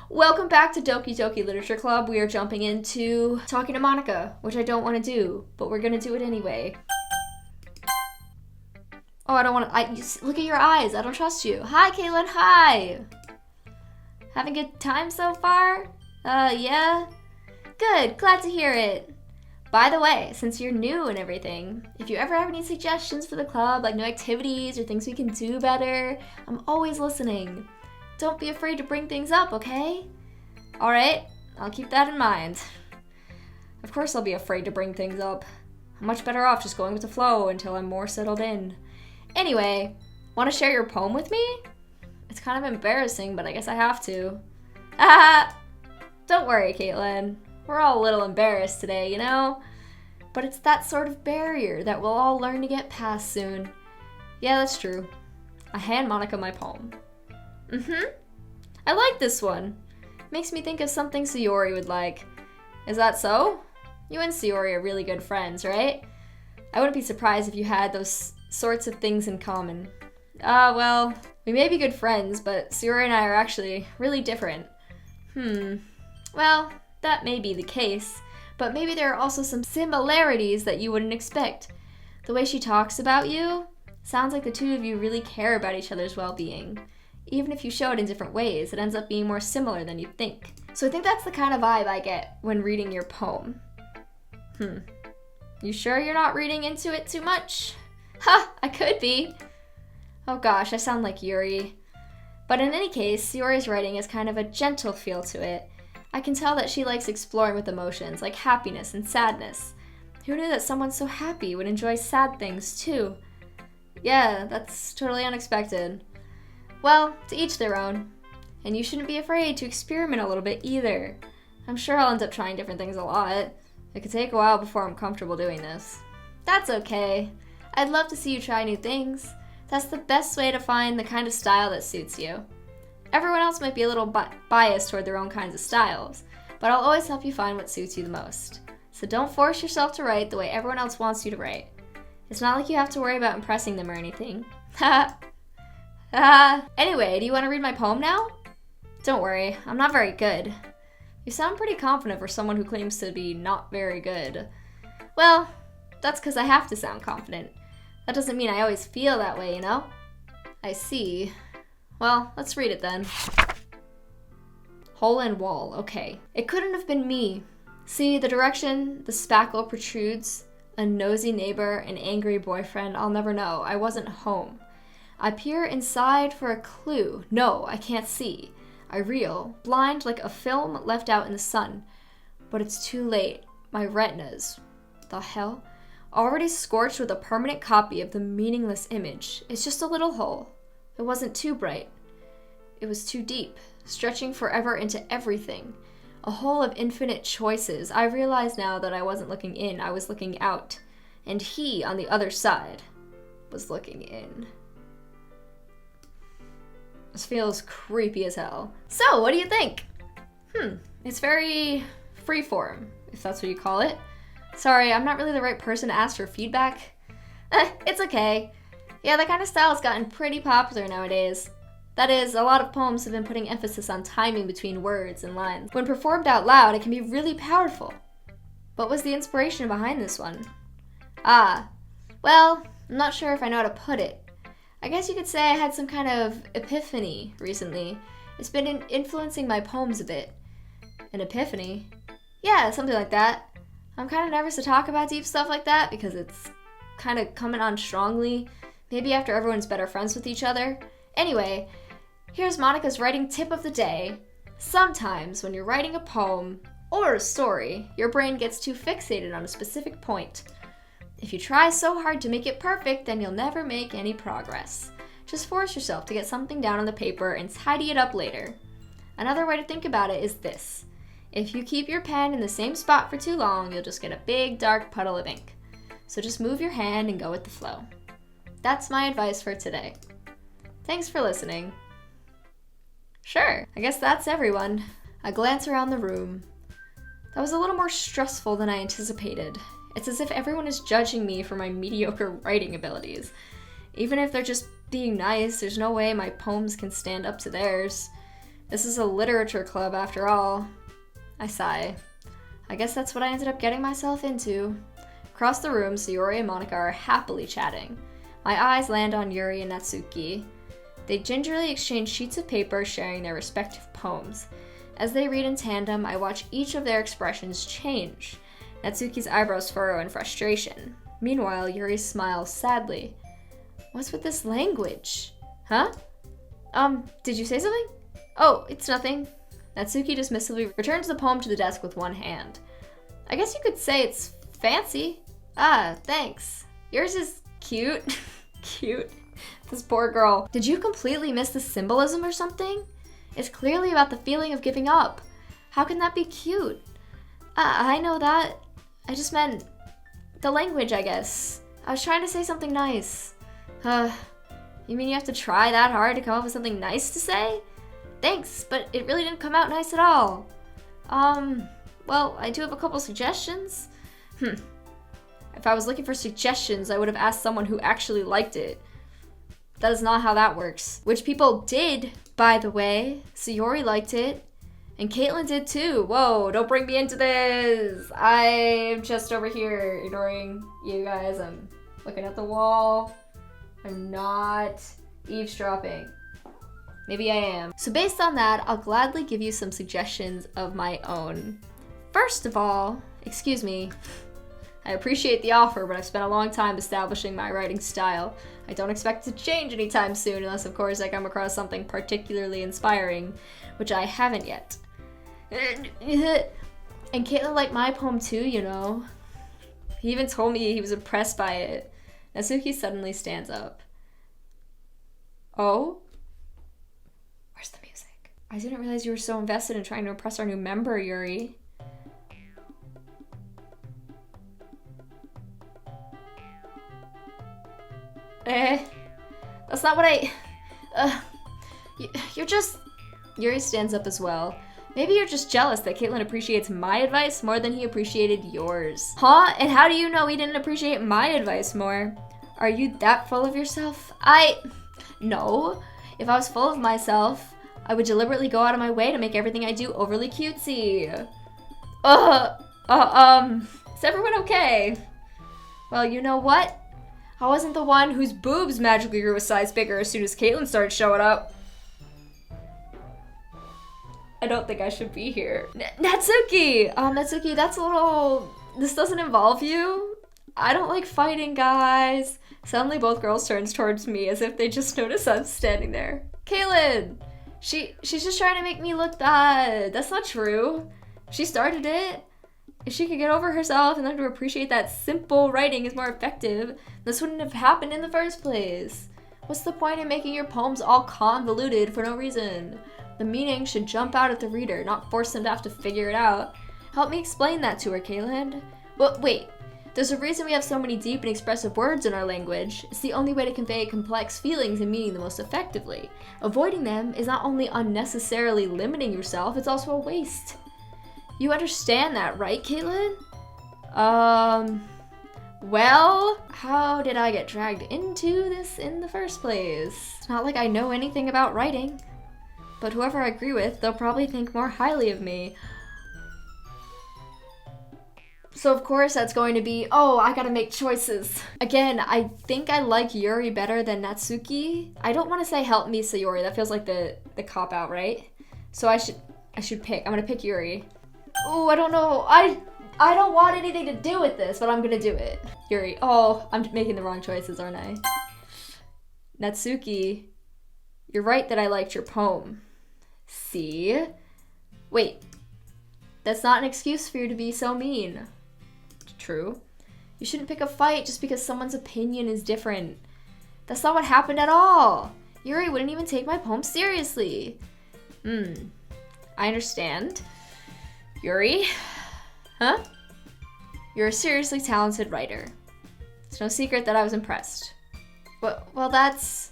Welcome back to Doki Doki Literature Club. We are jumping into talking to Monica, which I don't want to do, but we're gonna do it anyway. Oh, I don't want to. Look at your eyes. I don't trust you. Hi, Caitlin. Hi. Having a good time so far? Yeah. Good. Glad to hear it. By the way, since you're new and everything, if you ever have any suggestions for the club, like new activities or things we can do better, I'm always listening. Don't be afraid to bring things up, okay? Alright, I'll keep that in mind. Of course I'll be afraid to bring things up. I'm much better off just going with the flow until I'm more settled in. Anyway, want to share your poem with me? It's kind of embarrassing, but I guess I have to. Don't worry, Caitlin. We're all a little embarrassed today, you know? But it's that sort of barrier that we'll all learn to get past soon. Yeah, that's true. I hand Monica my poem. I like this one. Makes me think of something Sayori would like. Is that so? You and Sayori are really good friends, right? I wouldn't be surprised if you had those sorts of things in common. Well, we may be good friends, but Sayori and I are actually really different. Well, that may be the case, but maybe there are also some similarities that you wouldn't expect. The way she talks about you sounds like the two of you really care about each other's well-being. Even if you show it in different ways, it ends up being more similar than you'd think. So I think that's the kind of vibe I get when reading your poem. You sure you're not reading into it too much? I could be. Oh gosh, I sound like Yuri. But in any case, Yuri's writing has kind of a gentle feel to it. I can tell that she likes exploring with emotions, like happiness and sadness. Who knew that someone so happy would enjoy sad things too? Yeah, that's totally unexpected. Well, to each their own. And you shouldn't be afraid to experiment a little bit either. I'm sure I'll end up trying different things a lot. It could take a while before I'm comfortable doing this. That's okay. I'd love to see you try new things. That's the best way to find the kind of style that suits you. Everyone else might be a little biased toward their own kinds of styles, but I'll always help you find what suits you the most. So don't force yourself to write the way everyone else wants you to write. It's not like you have to worry about impressing them or anything. Anyway, do you want to read my poem now? Don't worry, I'm not very good. You sound pretty confident for someone who claims to be not very good. Well, that's because I have to sound confident. That doesn't mean I always feel that way, you know? I see. Well, let's read it then. Hole in wall, okay. It couldn't have been me. See, the direction the spackle protrudes, a nosy neighbor, an angry boyfriend, I'll never know. I wasn't home. I peer inside for a clue. No, I can't see. I reel, blind like a film left out in the sun. But it's too late. My retinas. The hell? Already scorched with a permanent copy of the meaningless image. It's just a little hole. It wasn't too bright. It was too deep, stretching forever into everything. A hole of infinite choices. I realize now that I wasn't looking in, I was looking out. And he, on the other side, was looking in. This feels creepy as hell. So, what do you think? It's very freeform, if that's what you call it. Sorry, I'm not really the right person to ask for feedback. It's okay. Yeah, that kind of style has gotten pretty popular nowadays. That is, a lot of poems have been putting emphasis on timing between words and lines. When performed out loud, it can be really powerful. What was the inspiration behind this one? Well, I'm not sure if I know how to put it. I guess you could say I had some kind of epiphany recently. It's been influencing my poems a bit. An epiphany? Yeah, something like that. I'm kind of nervous to talk about deep stuff like that because it's kind of coming on strongly. Maybe after everyone's better friends with each other. Anyway, here's Monica's writing tip of the day. Sometimes when you're writing a poem or a story, your brain gets too fixated on a specific point. If you try so hard to make it perfect, then you'll never make any progress. Just force yourself to get something down on the paper and tidy it up later. Another way to think about it is this. If you keep your pen in the same spot for too long, you'll just get a big dark puddle of ink. So just move your hand and go with the flow. That's my advice for today. Thanks for listening. Sure, I guess that's everyone. I glance around the room. That was a little more stressful than I anticipated. It's as if everyone is judging me for my mediocre writing abilities. Even if they're just being nice, there's no way my poems can stand up to theirs. This is a literature club after all. I sigh. I guess that's what I ended up getting myself into. Across the room, Sayori and Monica are happily chatting. My eyes land on Yuri and Natsuki. They gingerly exchange sheets of paper, sharing their respective poems. As they read in tandem, I watch each of their expressions change. Natsuki's eyebrows furrow in frustration. Meanwhile, Yuri smiles sadly. What's with this language? Huh? Did you say something? Oh, it's nothing. Natsuki dismissively returns the poem to the desk with one hand. I guess you could say it's fancy. Ah, thanks. Yours is cute. Cute. This poor girl. Did you completely miss the symbolism or something? It's clearly about the feeling of giving up. How can that be cute? I know that. I just meant the language, I guess. I was trying to say something nice. You mean you have to try that hard to come up with something nice to say? Thanks, but it really didn't come out nice at all. Well, I do have a couple suggestions. If I was looking for suggestions, I would have asked someone who actually liked it. That is not how that works. Which people did, by the way. Sayori liked it. And Caitlin did too. Whoa, don't bring me into this. I'm just over here ignoring you guys. I'm looking at the wall. I'm not eavesdropping. Maybe I am. So based on that, I'll gladly give you some suggestions of my own. First of all, excuse me, I appreciate the offer, but I've spent a long time establishing my writing style. I don't expect it to change anytime soon, unless of course I come across something particularly inspiring, which I haven't yet. And Caitlin liked my poem too, you know. He even told me he was impressed by it. Natsuki suddenly stands up. Oh? Where's the music? I didn't realize you were so invested in trying to impress our new member, Yuri. That's not what you're just... Yuri stands up as well. Maybe you're just jealous that Caitlin appreciates my advice more than he appreciated yours. Huh? And how do you know he didn't appreciate my advice more? Are you that full of yourself? No. If I was full of myself, I would deliberately go out of my way to make everything I do overly cutesy. Is everyone okay? Well, you know what? I wasn't the one whose boobs magically grew a size bigger as soon as Caitlin started showing up. I don't think I should be here. Natsuki! Natsuki, that's a little... This doesn't involve you? I don't like fighting, guys. Suddenly both girls turns towards me as if they just noticed I'm standing there. Caitlin! She's just trying to make me look bad. That's not true. She started it. If she could get over herself and learn to appreciate that simple writing is more effective, this wouldn't have happened in the first place. What's the point in making your poems all convoluted for no reason? The meaning should jump out at the reader, not force them to have to figure it out. Help me explain that to her, Caitlin. But wait, there's a reason we have so many deep and expressive words in our language. It's the only way to convey complex feelings and meaning the most effectively. Avoiding them is not only unnecessarily limiting yourself, it's also a waste. You understand that, right, Caitlin? Well, how did I get dragged into this in the first place? It's not like I know anything about writing. But whoever I agree with, they'll probably think more highly of me. So of course that's going to be, oh, I gotta make choices. Again, I think I like Yuri better than Natsuki. I don't want to say help me, Sayori. That feels like the cop-out, right? So I should pick. I'm gonna pick Yuri. Oh, I don't know. I don't want anything to do with this, but I'm gonna do it. Yuri. Oh, I'm making the wrong choices, aren't I? Natsuki, you're right that I liked your poem. See? Wait. That's not an excuse for you to be so mean. True. You shouldn't pick a fight just because someone's opinion is different. That's not what happened at all. Yuri wouldn't even take my poem seriously. I understand. Yuri? Huh? You're a seriously talented writer. It's no secret that I was impressed. Well, that's...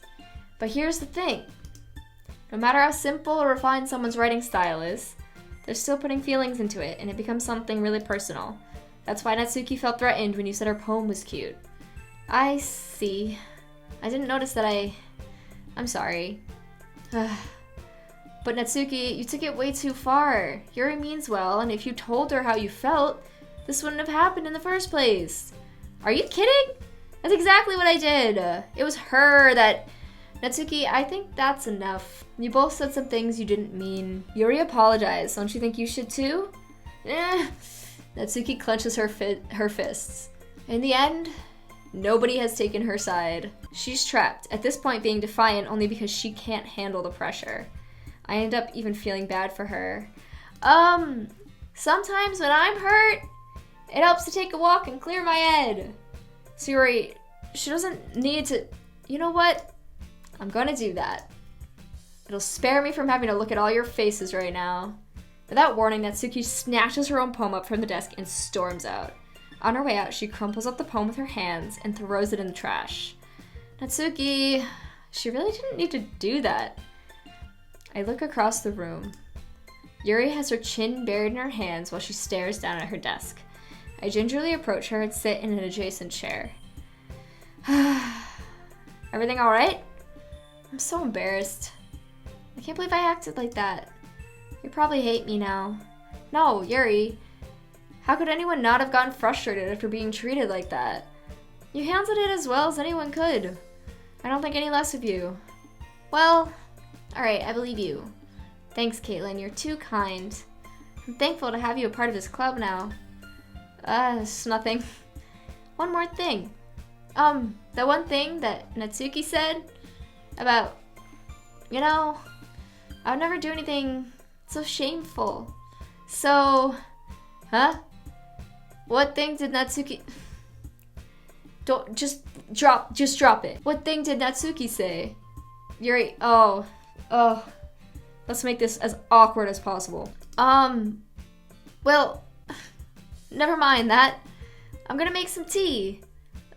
But here's the thing. No matter how simple or refined someone's writing style is, they're still putting feelings into it, and it becomes something really personal. That's why Natsuki felt threatened when you said her poem was cute. I see. I didn't notice that I'm sorry. But Natsuki, you took it way too far. Yuri means well, and if you told her how you felt, this wouldn't have happened in the first place. Are you kidding? That's exactly what I did. It was her that... Natsuki, I think that's enough. You both said some things you didn't mean. Yuri apologized. Don't you think you should too? Natsuki clenches her fists. In the end, nobody has taken her side. She's trapped, at this point being defiant only because she can't handle the pressure. I end up even feeling bad for her. Sometimes when I'm hurt, it helps to take a walk and clear my head. Sayori, she doesn't need to... You know what? I'm gonna do that. It'll spare me from having to look at all your faces right now. Without warning, Natsuki snatches her own poem up from the desk and storms out. On her way out, she crumples up the poem with her hands and throws it in the trash. Natsuki, she really didn't need to do that. I look across the room. Yuri has her chin buried in her hands while she stares down at her desk. I gingerly approach her and sit in an adjacent chair. Everything alright? I'm so embarrassed. I can't believe I acted like that. You probably hate me now. No, Yuri. How could anyone not have gotten frustrated after being treated like that? You handled it as well as anyone could. I don't think any less of you. Well, alright, I believe you. Thanks, Caitlin. You're too kind. I'm thankful to have you a part of this club now. It's nothing. One more thing. The one thing that Natsuki said about, you know, I would never do anything so shameful. So, huh? What thing did Natsuki... Just drop it. What thing did Natsuki say? Yuri, oh. Let's make this as awkward as possible. Well, never mind that. I'm gonna make some tea.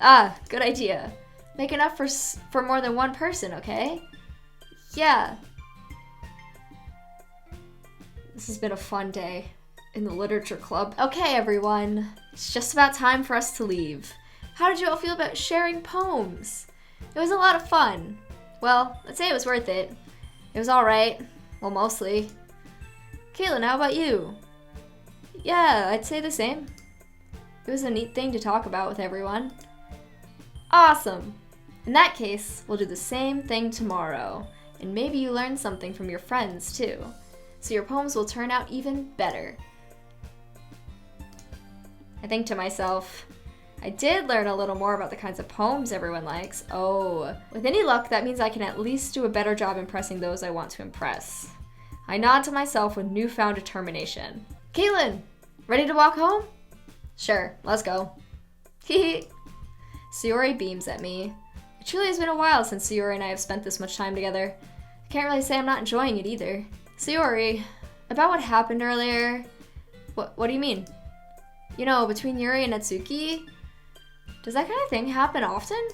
Good idea. Make enough for more than one person, okay? Yeah. This has been a fun day in the literature club. Okay, everyone. It's just about time for us to leave. How did you all feel about sharing poems? It was a lot of fun. Well, I'd say it was worth it. It was alright. Well, mostly. Caitlin, how about you? Yeah, I'd say the same. It was a neat thing to talk about with everyone. Awesome! In that case, we'll do the same thing tomorrow. And maybe you learn something from your friends, too. So your poems will turn out even better. I think to myself, I did learn a little more about the kinds of poems everyone likes. Oh, with any luck, that means I can at least do a better job impressing those I want to impress. I nod to myself with newfound determination. Caitlin, ready to walk home? Sure, let's go. Hehe. Sayori beams at me. It truly has been a while since Sayori and I have spent this much time together. I can't really say I'm not enjoying it either. Sayori, about what happened earlier... What do you mean? You know, between Yuri and Natsuki? Does that kind of thing happen often?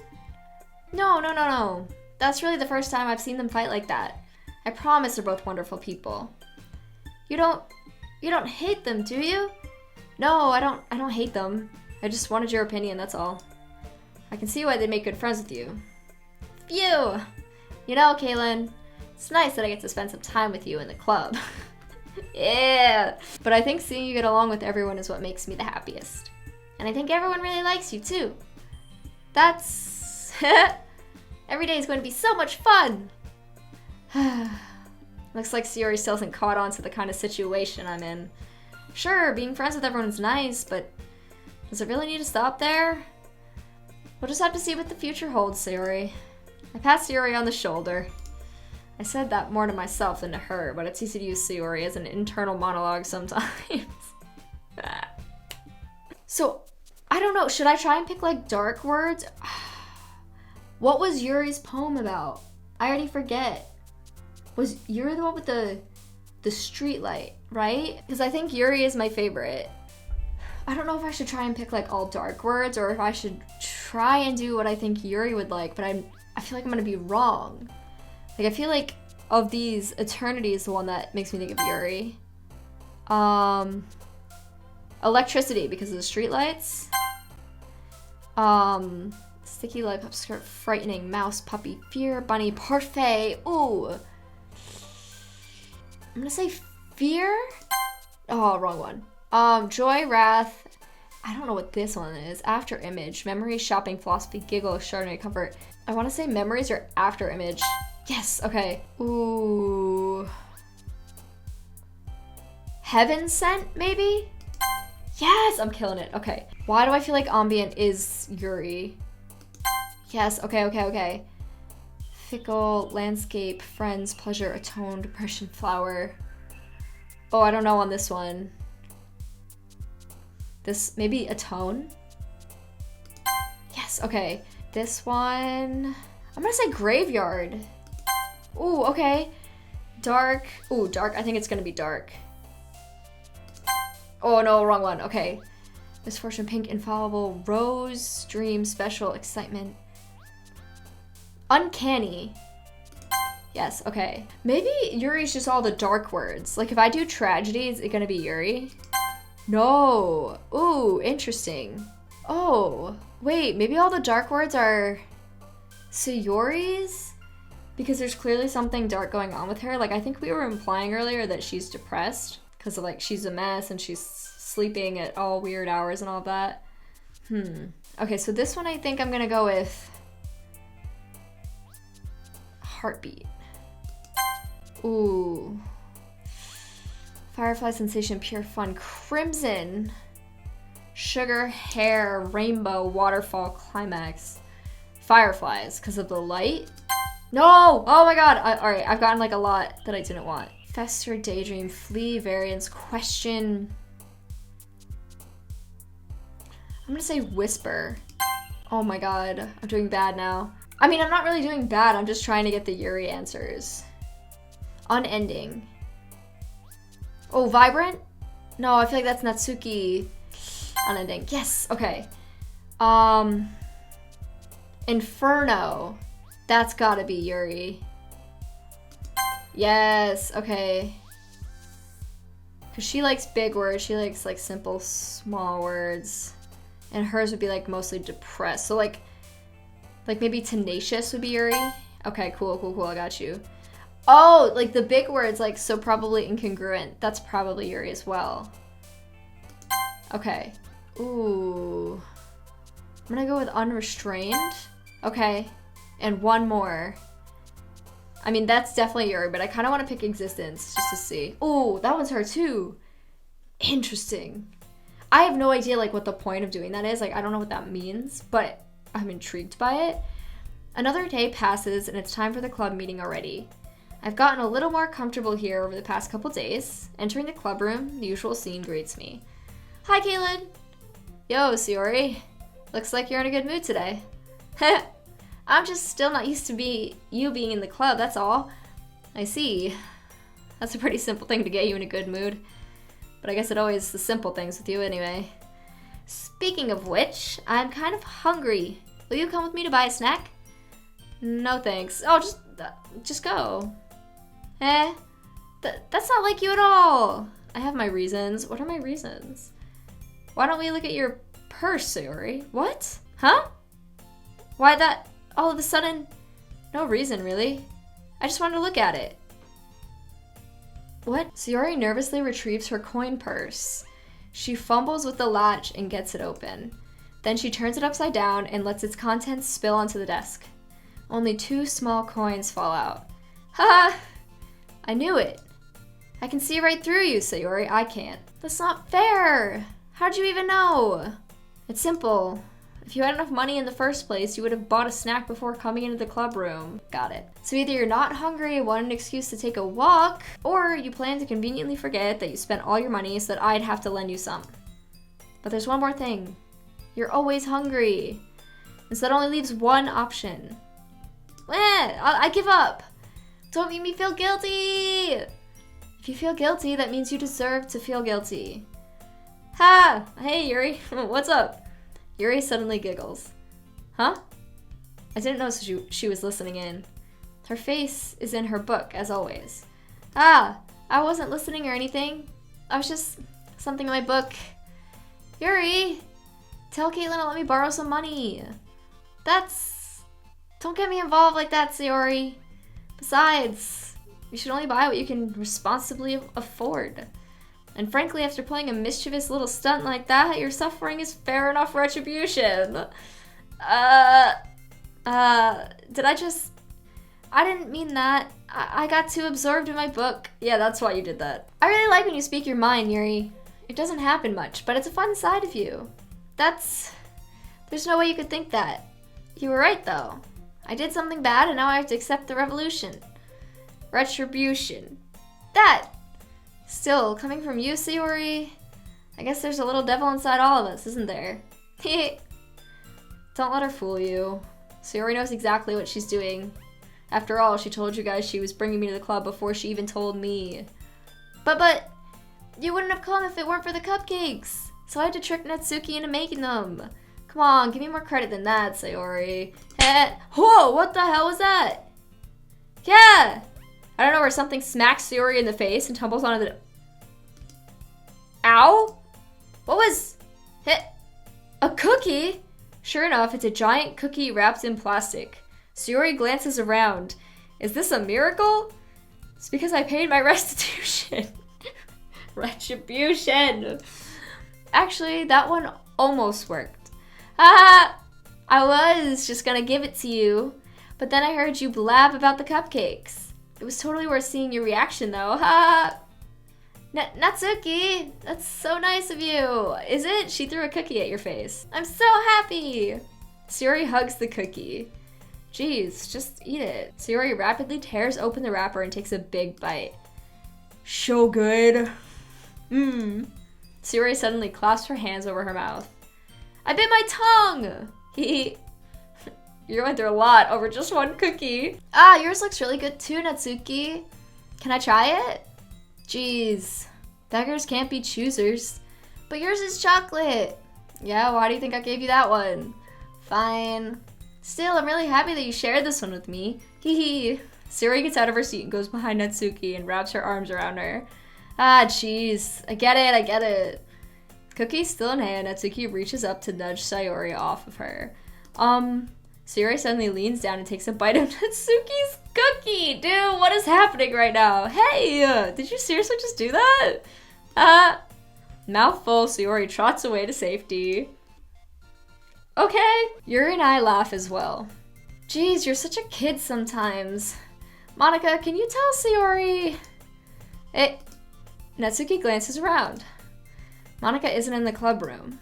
No. That's really the first time I've seen them fight like that. I promise they're both wonderful people. You don't hate them, do you? No, I don't hate them. I just wanted your opinion, that's all. I can see why they'd make good friends with you. Phew! You know, Caitlin, it's nice that I get to spend some time with you in the club. Yeah! But I think seeing you get along with everyone is what makes me the happiest. And I think everyone really likes you, too. That's... Every day is going to be so much fun! Looks like Sayori still hasn't caught on to the kind of situation I'm in. Sure, being friends with everyone is nice, but does it really need to stop there? We'll just have to see what the future holds, Sayori. I pat Sayori on the shoulder. I said that more to myself than to her, but it's easy to use Sayori as an internal monologue sometimes. So, I don't know, should I try and pick like dark words? What was Yuri's poem about? I already forget. Was Yuri the one with the street light, right? Because I think Yuri is my favorite. I don't know if I should try and pick like all dark words or if I should try and do what I think Yuri would like, but I feel like I'm gonna be wrong. Like, I feel like of these, Eternity is the one that makes me think of Yuri. Electricity, because of the streetlights. Sticky lollipop skirt, frightening, mouse, puppy, fear, bunny, parfait. Ooh. I'm gonna say fear? Oh, wrong one. Joy, wrath. I don't know what this one is. After image. Memory, shopping, philosophy, giggle, chardonnay, comfort. I want to say memories are after image. Yes, okay. Ooh. Heaven sent, maybe? Yes, I'm killing it. Okay. Why do I feel like ambient is Yuri? Yes, okay. Fickle, landscape, friends, pleasure, atone, depression, flower. Oh, I don't know on this one. This, maybe atone? Yes, okay. This one, I'm gonna say graveyard. Ooh, okay. Dark, ooh, dark, I think it's gonna be dark. Oh no, wrong one, okay. Misfortune, pink, infallible, rose, dream, special, excitement. Uncanny. Yes, okay. Maybe Yuri's just all the dark words. Like if I do tragedy, is it gonna be Yuri? No. Ooh, interesting. Oh, wait, maybe all the dark words are Sayori's? Because there's clearly something dark going on with her. Like I think we were implying earlier that she's depressed because of like she's a mess and she's sleeping at all weird hours and all that. Okay, so this one I think I'm gonna go with heartbeat. Ooh. Firefly sensation, pure fun, crimson, sugar, hair, rainbow, waterfall, climax. Fireflies, because of the light. No! Oh my god! Alright, I've gotten like a lot that I didn't want. Fester, daydream, flee, variance, question. I'm gonna say whisper. Oh my god, I'm doing bad now. I mean, I'm not really doing bad, I'm just trying to get the Yuri answers. Unending. Oh, vibrant? No, I feel like that's Natsuki. Unending. Yes, okay. Inferno. That's gotta be Yuri. Yes, okay. Because she likes big words. She likes like simple, small words. And hers would be like mostly depressed. So like maybe tenacious would be Yuri. Okay, cool, I got you. Oh, like the big words, like, so probably incongruent. That's probably Yuri as well. Okay. Ooh. I'm gonna go with unrestrained. Okay. And one more. I mean, that's definitely Yuri, but I kind of want to pick existence just to see. Ooh, that one's her too. Interesting. I have no idea, like, what the point of doing that is. Like, I don't know what that means, but I'm intrigued by it. Another day passes, and it's time for the club meeting already. I've gotten a little more comfortable here over the past couple days. Entering the club room, the usual scene greets me. Hi, Caitlin. Yo, Sayori. Looks like you're in a good mood today. I'm just still not used to you being in the club, that's all. I see. That's a pretty simple thing to get you in a good mood. But I guess it always the simple things with you anyway. Speaking of which, I'm kind of hungry. Will you come with me to buy a snack? No thanks. Oh, just go. That's not like you at all. I have my reasons. What are my reasons? Why don't we look at your purse, Sayori? What? Huh? Why that all of a sudden? No reason, really. I just wanted to look at it. What? Sayori nervously retrieves her coin purse. She fumbles with the latch and gets it open. Then she turns it upside down and lets its contents spill onto the desk. Only 2 small coins fall out. Haha! I knew it. I can see right through you, Sayori. I can't. That's not fair. How'd you even know? It's simple. If you had enough money in the first place, you would have bought a snack before coming into the club room. Got it. So either you're not hungry, want an excuse to take a walk, or you plan to conveniently forget that you spent all your money so that I'd have to lend you some. But there's one more thing. You're always hungry. And so that only leaves one option. I give up. Don't make me feel guilty. If you feel guilty, that means you deserve to feel guilty. Ha! Hey, Yuri. What's up? Yuri suddenly giggles. Huh? I didn't know she was listening in. Her face is in her book, as always. Ah, I wasn't listening or anything. I was just something in my book. Yuri, tell Caitlin to let me borrow some money. Don't get me involved like that, Sayori. Besides, You should only buy what you can responsibly afford. And frankly, after playing a mischievous little stunt like that, your suffering is fair enough retribution. Did I just... I didn't mean that. I got too absorbed in my book. Yeah, that's why you did that. I really like when you speak your mind, Yuri. It doesn't happen much, but it's a fun side of you. There's no way you could think that. You were right, though. I did something bad, and now I have to accept the revolution. Retribution. That! Still, coming from you, Sayori, I guess there's a little devil inside all of us, isn't there? Don't let her fool you. Sayori knows exactly what she's doing. After all, she told you guys she was bringing me to the club before she even told me. But, you wouldn't have come if it weren't for the cupcakes. So I had to trick Natsuki into making them. Come on, give me more credit than that, Sayori. Whoa, what the hell was that? Yeah! I don't know where something smacks Sayori in the face and tumbles onto the... Ow? What was... A cookie? Sure enough, it's a giant cookie wrapped in plastic. Sayori glances around. Is this a miracle? It's because I paid my restitution. Retribution. Actually, that one almost worked. I was just gonna give it to you, but then I heard you blab about the cupcakes. It was totally worth seeing your reaction, though. Natsuki, that's so nice of you. Is it? She threw a cookie at your face. I'm so happy. Sayori hugs the cookie. Jeez, just eat it. Sayori rapidly tears open the wrapper and takes a big bite. So good. Sayori suddenly clasps her hands over her mouth. I bit my tongue! You're going through a lot over just one cookie. Yours looks really good too, Natsuki. Can I try it? Jeez, beggars can't be choosers. But yours is chocolate. Yeah, why do you think I gave you that one? Fine. Still, I'm really happy that you shared this one with me. Sayori gets out of her seat and goes behind Natsuki and wraps her arms around her. Jeez. I get it. Cookie still in hand, Natsuki reaches up to nudge Sayori off of her. Sayori suddenly leans down and takes a bite of Natsuki's cookie! Dude, what is happening right now? Hey! Did you seriously just do that? Mouthful, Sayori trots away to safety. Okay. Yuri and I laugh as well. Jeez, you're such a kid sometimes. Monika, can you tell Sayori... Natsuki glances around. Monika isn't in the club room.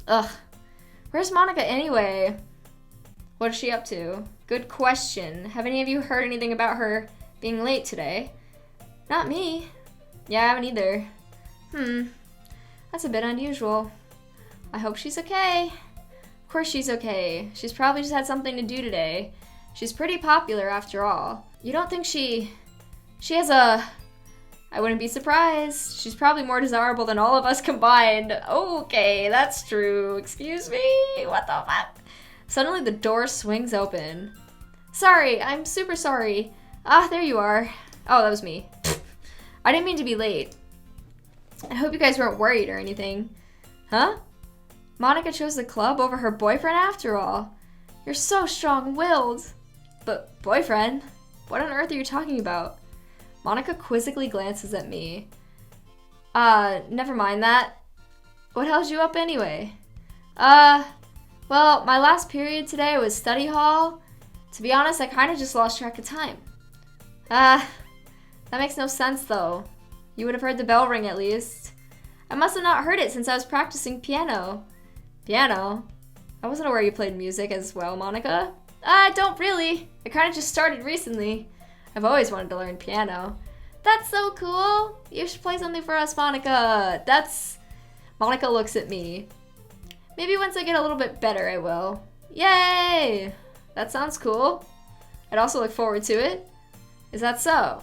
Ugh. Where's Monika anyway? What is she up to? Good question. Have any of you heard anything about her being late today? Not me. Yeah, I haven't either. That's a bit unusual. I hope she's okay. Of course she's okay. She's probably just had something to do today. She's pretty popular after all. You don't think she has a... I wouldn't be surprised. She's probably more desirable than all of us combined. Okay, that's true. Excuse me? What the fuck? Suddenly the door swings open. Sorry, I'm super sorry. There you are. Oh, that was me. I didn't mean to be late. I hope you guys weren't worried or anything. Huh? Monika chose the club over her boyfriend after all. You're so strong-willed. But boyfriend? What on earth are you talking about? Monika quizzically glances at me. Never mind that. What held you up anyway? Well, my last period today was study hall. To be honest, I kind of just lost track of time. That makes no sense though. You would have heard the bell ring at least. I must have not heard it since I was practicing piano. Piano? I wasn't aware you played music as well, Monika. I don't really. I kind of just started recently. I've always wanted to learn piano. That's so cool. You should play something for us, Monika. Monika looks at me. Maybe once I get a little bit better, I will. Yay! That sounds cool. I'd also look forward to it. Is that so?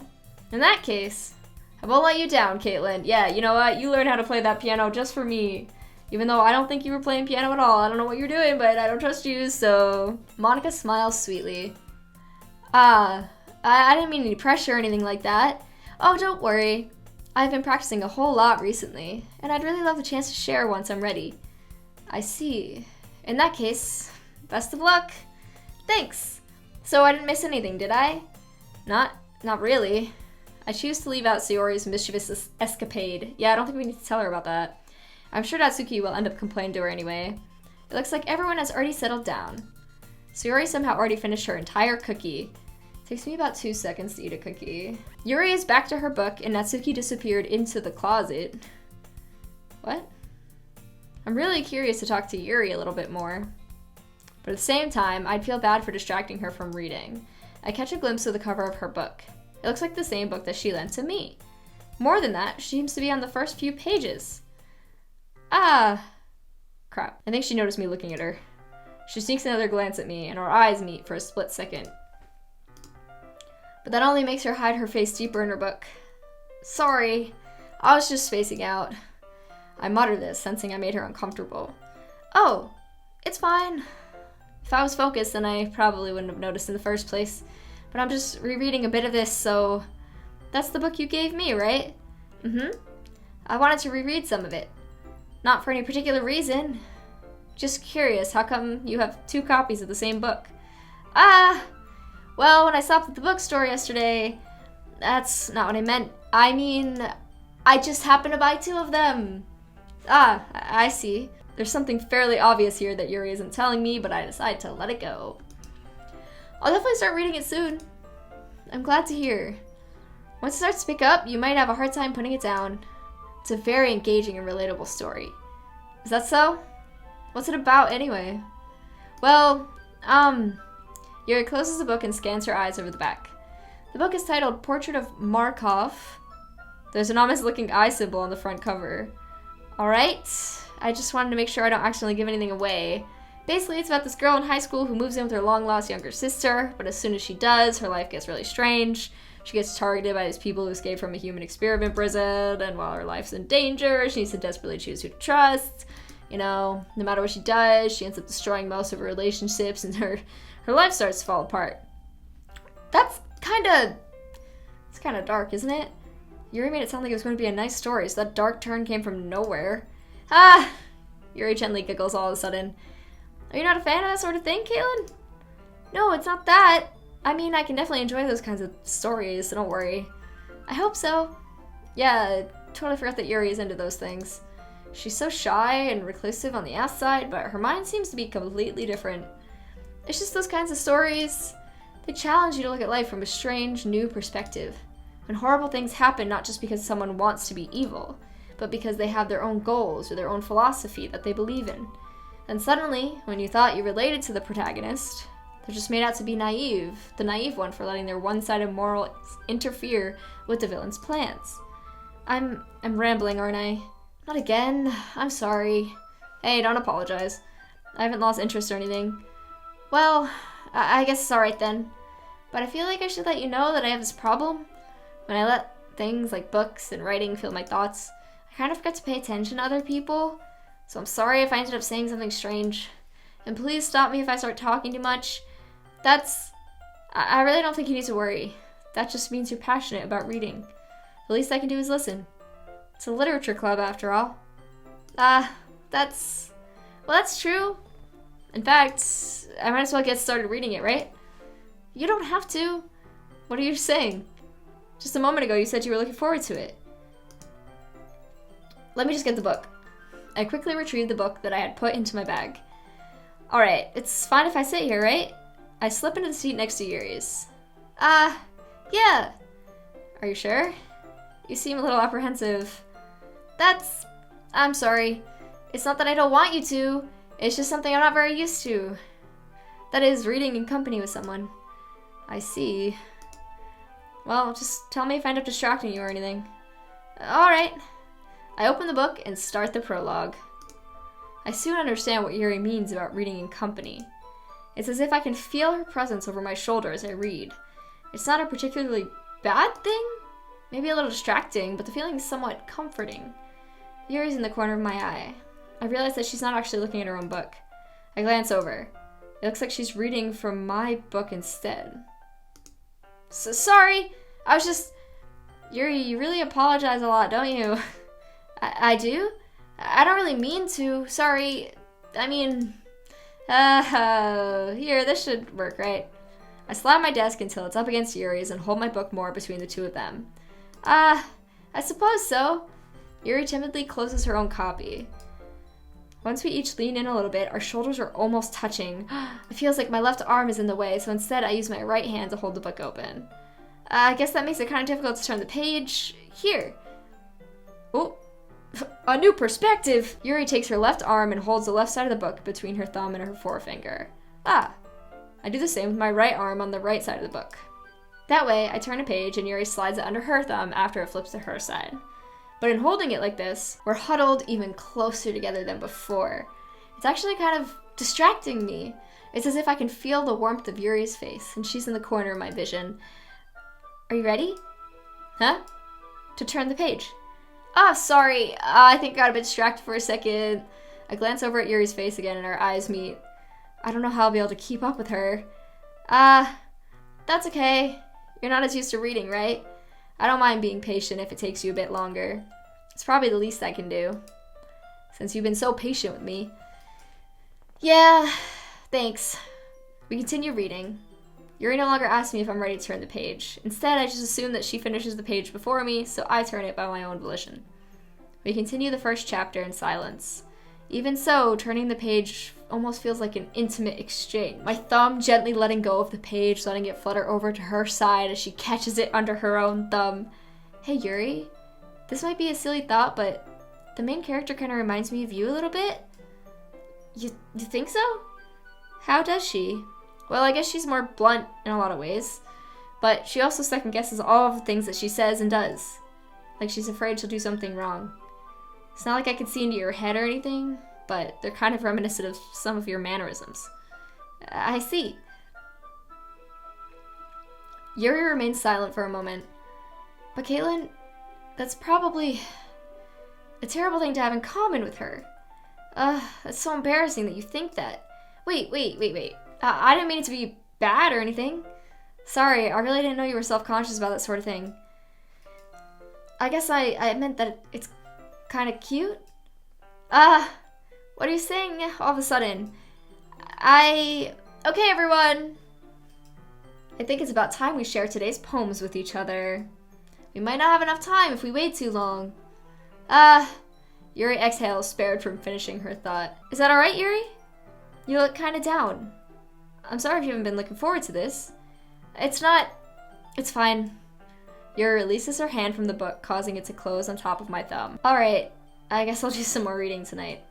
In that case, I won't let you down, Caitlin. Yeah, you know what? You learn how to play that piano just for me. Even though I don't think you were playing piano at all. I don't know what you're doing, but I don't trust you, so... Monika smiles sweetly. I didn't mean any pressure or anything like that. Oh, don't worry. I've been practicing a whole lot recently, and I'd really love the chance to share once I'm ready. I see. In that case, best of luck. Thanks. So I didn't miss anything, did I? Not really. I choose to leave out Sayori's mischievous escapade. Yeah, I don't think we need to tell her about that. I'm sure Natsuki will end up complaining to her anyway. It looks like everyone has already settled down. Sayori somehow already finished her entire cookie. Takes me about 2 seconds to eat a cookie. Yuri is back to her book and Natsuki disappeared into the closet. What? I'm really curious to talk to Yuri a little bit more. But at the same time, I'd feel bad for distracting her from reading. I catch a glimpse of the cover of her book. It looks like the same book that she lent to me. More than that, she seems to be on the first few pages. Ah, crap. I think she noticed me looking at her. She sneaks another glance at me, and our eyes meet for a split second. But that only makes her hide her face deeper in her book. Sorry, I was just spacing out. I mutter this, sensing I made her uncomfortable. Oh, it's fine. If I was focused, then I probably wouldn't have noticed in the first place. But I'm just rereading a bit of this, so... That's the book you gave me, right? Mm-hmm. I wanted to reread some of it. Not for any particular reason. Just curious, how come you have 2 copies of the same book? Well, when I stopped at the bookstore yesterday, that's not what I meant. I mean, I just happened to buy 2 of them. I see. There's something fairly obvious here that Yuri isn't telling me, but I decide to let it go. I'll definitely start reading it soon. I'm glad to hear. Once it starts to pick up, you might have a hard time putting it down. It's a very engaging and relatable story. Is that so? What's it about anyway? Well, Yuri closes the book and scans her eyes over the back. The book is titled Portrait of Markov. There's an ominous looking eye symbol on the front cover. Alright, I just wanted to make sure I don't accidentally give anything away. Basically, it's about this girl in high school who moves in with her long-lost younger sister, but as soon as she does, her life gets really strange. She gets targeted by these people who escaped from a human experiment prison, and while her life's in danger, she needs to desperately choose who to trust. You know, no matter what she does, she ends up destroying most of her relationships, and her life starts to fall apart. It's kind of dark, isn't it? Yuri made it sound like it was going to be a nice story, so that dark turn came from nowhere. Yuri gently giggles all of a sudden. Are you not a fan of that sort of thing, Caitlin? No, it's not that. I mean, I can definitely enjoy those kinds of stories, so don't worry. I hope so. Yeah, I totally forgot that Yuri is into those things. She's so shy and reclusive on the outside, but her mind seems to be completely different. It's just those kinds of stories. They challenge you to look at life from a strange, new perspective. When horrible things happen not just because someone wants to be evil, but because they have their own goals or their own philosophy that they believe in. And suddenly, when you thought you related to the protagonist, they're just made out to be naive, the naive one for letting their one-sided morals interfere with the villain's plans. I'm rambling, aren't I? Not again. I'm sorry. Hey, don't apologize. I haven't lost interest or anything. Well, I guess it's alright then. But I feel like I should let you know that I have this problem. When I let things like books and writing fill my thoughts, I kind of forget to pay attention to other people. So I'm sorry if I ended up saying something strange. And please stop me if I start talking too much. I really don't think you need to worry. That just means you're passionate about reading. The least I can do is listen. It's a literature club after all. That's true. In fact, I might as well get started reading it, right? You don't have to. What are you saying? Just a moment ago you said you were looking forward to it. Let me just get the book. I quickly retrieved the book that I had put into my bag. Alright, it's fine if I sit here, right? I slip into the seat next to Yuri's. Yeah. Are you sure? You seem a little apprehensive. I'm sorry. It's not that I don't want you to. It's just something I'm not very used to. That is, reading in company with someone. I see. Well, just tell me if I end up distracting you or anything. Alright. I open the book and start the prologue. I soon understand what Yuri means about reading in company. It's as if I can feel her presence over my shoulder as I read. It's not a particularly bad thing, maybe a little distracting, but the feeling is somewhat comforting. Yuri's in the corner of my eye. I realize that she's not actually looking at her own book. I glance over. It looks like she's reading from my book instead. Sorry, I was just... Yuri, you really apologize a lot, don't you? I do? I don't really mean to. Sorry. I mean... here, this should work, right? I slam my desk until it's up against Yuri's and hold my book more between the two of them. I suppose so. Yuri timidly closes her own copy. Once we each lean in a little bit, our shoulders are almost touching. It feels like my left arm is in the way, so instead I use my right hand to hold the book open. I guess that makes it kind of difficult to turn the page. Here. Oh, a new perspective! Yuri takes her left arm and holds the left side of the book between her thumb and her forefinger. I do the same with my right arm on the right side of the book. That way, I turn a page and Yuri slides it under her thumb after it flips to her side. But in holding it like this, we're huddled even closer together than before. It's actually kind of distracting me. It's as if I can feel the warmth of Yuri's face, and she's in the corner of my vision. Are you ready? Huh? To turn the page. Sorry. I think I got a bit distracted for a second. I glance over at Yuri's face again and our eyes meet. I don't know how I'll be able to keep up with her. That's okay. You're not as used to reading, right? I don't mind being patient if it takes you a bit longer. It's probably the least I can do, since you've been so patient with me. Yeah, thanks. We continue reading. Yuri no longer asks me if I'm ready to turn the page. Instead, I just assume that she finishes the page before me, so I turn it by my own volition. We continue the first chapter in silence. Even so, turning the page almost feels like an intimate exchange. My thumb gently letting go of the page, letting it flutter over to her side as she catches it under her own thumb. Hey Yuri, this might be a silly thought, but the main character kind of reminds me of you a little bit. You think so? How does she? Well, I guess she's more blunt in a lot of ways, but she also second guesses all of the things that she says and does. Like she's afraid she'll do something wrong. It's not like I can see into your head or anything, but they're kind of reminiscent of some of your mannerisms. I see. Yuri remains silent for a moment. But Caitlin, that's probably a terrible thing to have in common with her. That's so embarrassing that you think that. Wait. I didn't mean it to be bad or anything. Sorry, I really didn't know you were self-conscious about that sort of thing. I guess I meant that it's kind of cute. What are you saying all of a sudden? Okay, everyone. I think it's about time we share today's poems with each other. We might not have enough time if we wait too long. Yuri exhales, spared from finishing her thought. Is that alright, Yuri? You look kind of down. I'm sorry if you haven't been looking forward to this. It's fine. Yuri releases her hand from the book, causing it to close on top of my thumb. Alright, I guess I'll do some more reading tonight.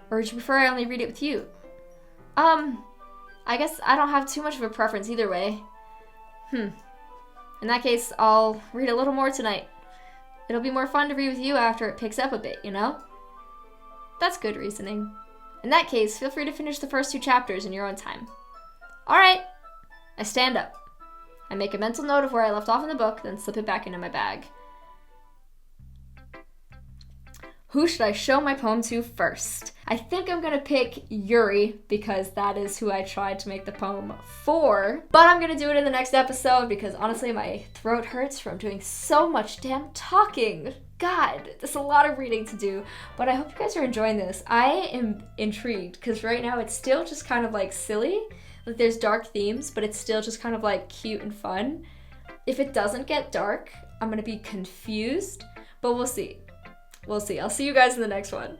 Or would you prefer I only read it with you? I guess I don't have too much of a preference either way. In that case, I'll read a little more tonight. It'll be more fun to read with you after it picks up a bit, you know? That's good reasoning. In that case, feel free to finish the first 2 chapters in your own time. Alright. I stand up. I make a mental note of where I left off in the book, then slip it back into my bag. Who should I show my poem to first? I think I'm gonna pick Yuri, because that is who I tried to make the poem for. But I'm gonna do it in the next episode, because honestly my throat hurts from doing so much damn talking. God, there's a lot of reading to do, but I hope you guys are enjoying this. I am intrigued, because right now it's still just kind of like silly. Like there's dark themes, but it's still just kind of like cute and fun. If it doesn't get dark, I'm gonna be confused, but we'll see. We'll see. I'll see you guys in the next one.